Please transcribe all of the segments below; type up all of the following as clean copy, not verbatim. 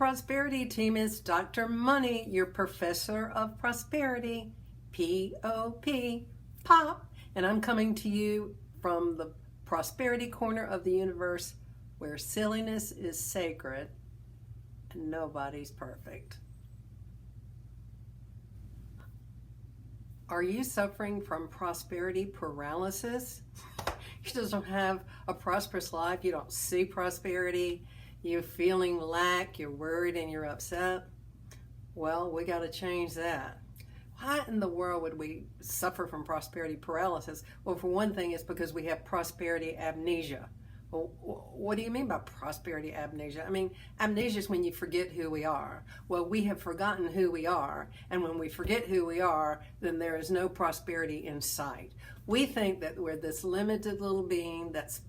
prosperity team is Dr. Money, your professor of prosperity, P-O-P, pop. And I'm coming to you from the prosperity corner of the universe where silliness is sacred and nobody's perfect. Are you suffering from prosperity paralysis? You just don't have a prosperous life. You don't see prosperity. You're feeling lack. You're worried and you're upset. Well, we got to change that. Why in the world would we suffer from prosperity paralysis? Well, for one thing, it's because we have prosperity amnesia. Well, what do you mean by prosperity amnesia? I mean, amnesia is when you forget who we are. Well, we have forgotten who we are, and when we forget who we are, then there is no prosperity in sight. We think that we're this limited little being that's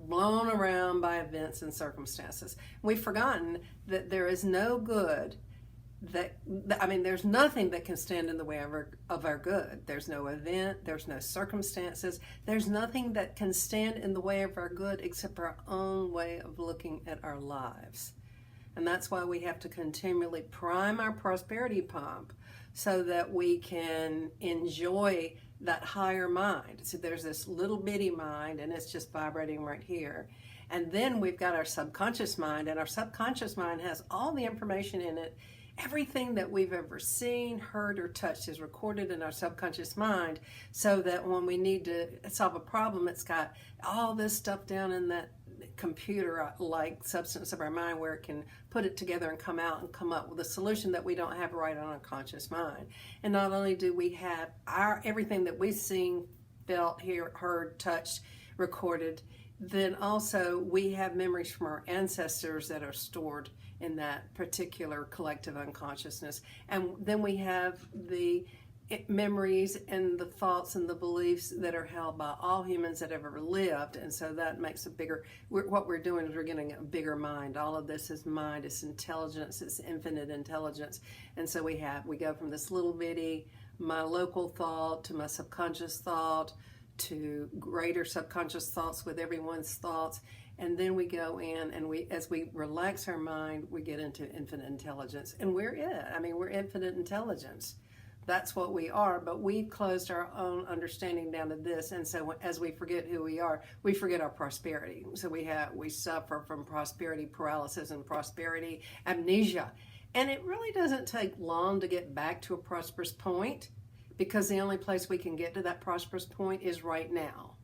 blown around by events and circumstances. We've forgotten that there is no good there's nothing that can stand in the way of our good. There's no event, there's no circumstances, there's nothing that can stand in the way of our good except our own way of looking at our lives. And that's why we have to continually prime our prosperity pump so that we can enjoy that higher mind. So there's this little bitty mind and it's just vibrating right here. And then we've got our subconscious mind, and our subconscious mind has all the information in it. Everything that we've ever seen, heard, or touched is recorded in our subconscious mind, so that when we need to solve a problem, it's got all this stuff down in that computer-like substance of our mind where it can put it together and come out and come up with a solution that we don't have right on our conscious mind. And not only do we have everything that we've seen, felt, heard, touched, recorded, then also we have memories from our ancestors that are stored in that particular collective unconsciousness. And then we have the memories and the thoughts and the beliefs that are held by all humans that ever lived. And so that makes what we're doing is we're getting a bigger mind. All of this is mind, it's intelligence, it's infinite intelligence. And so we go from this little bitty, my local thought, to my subconscious thought, to greater subconscious thoughts with everyone's thoughts. And then we go in and as we relax our mind, we get into infinite intelligence. And we're it. I mean, we're infinite intelligence. That's what we are, but we've closed our own understanding down to this. And so as we forget who we are, we forget our prosperity. So we suffer from prosperity paralysis and prosperity amnesia. And it really doesn't take long to get back to a prosperous point, because the only place we can get to that prosperous point is right now.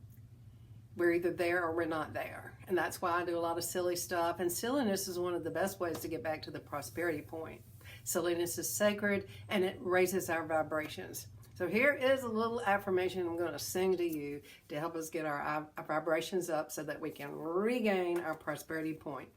We're either there or we're not there. And that's why I do a lot of silly stuff. And silliness is one of the best ways to get back to the prosperity point. Silliness is sacred and it raises our vibrations. So here is a little affirmation I'm going to sing to you to help us get our vibrations up so that we can regain our prosperity point.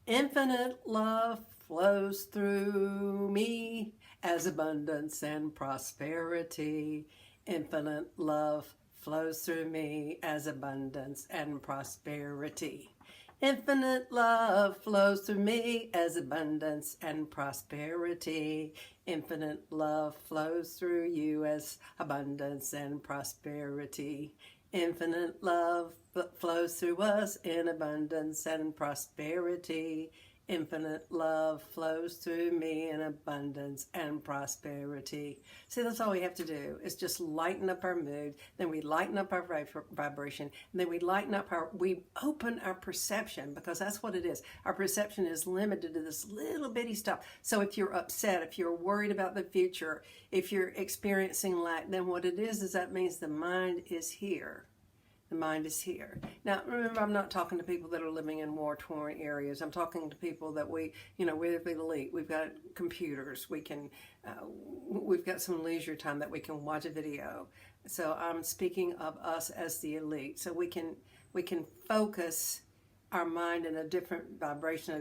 Infinite love flows through me as abundance and prosperity. Infinite love flows through me as abundance and prosperity. Infinite love flows through me as abundance and prosperity. Infinite love flows through you as abundance and prosperity. Infinite love flows through us in abundance and prosperity. Infinite love flows through me in abundance and prosperity. See, that's all we have to do is just lighten up our mood. Then we lighten up our vibration. And then we open our perception, because that's what it is. Our perception is limited to this little bitty stuff. So if you're upset, if you're worried about the future, if you're experiencing lack, then what it is that means the mind is here. The mind is here. Now, remember, I'm not talking to people that are living in war-torn areas. I'm talking to people that we're the elite. We've got computers. We've got some leisure time that we can watch a video. So I'm speaking of us as the elite. So we can focus our mind in a different vibration,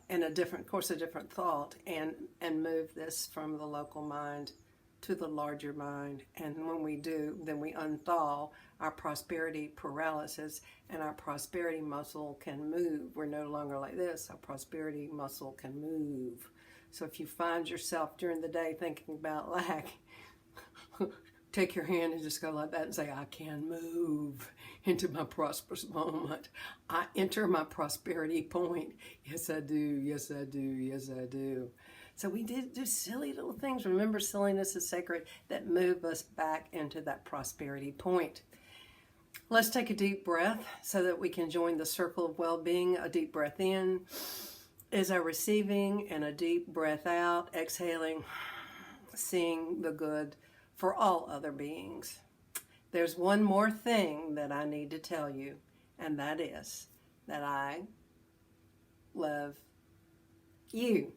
in a different course of different thought, and move this from the local mind to the larger mind. And when we do, then we unthaw our prosperity paralysis, and our prosperity muscle can move. We're no longer like this. Our prosperity muscle can move. So if you find yourself during the day thinking about lack, take your hand and just go like that and say, I can move into my prosperous moment. I enter my prosperity point. Yes, I do. Yes, I do. Yes, I do. So we did do silly little things. Remember, silliness is sacred, that move us back into that prosperity point. Let's take a deep breath so that we can join the circle of well-being. A deep breath in is our receiving, and a deep breath out, exhaling, seeing the good for all other beings. There's one more thing that I need to tell you, and that is that I love you.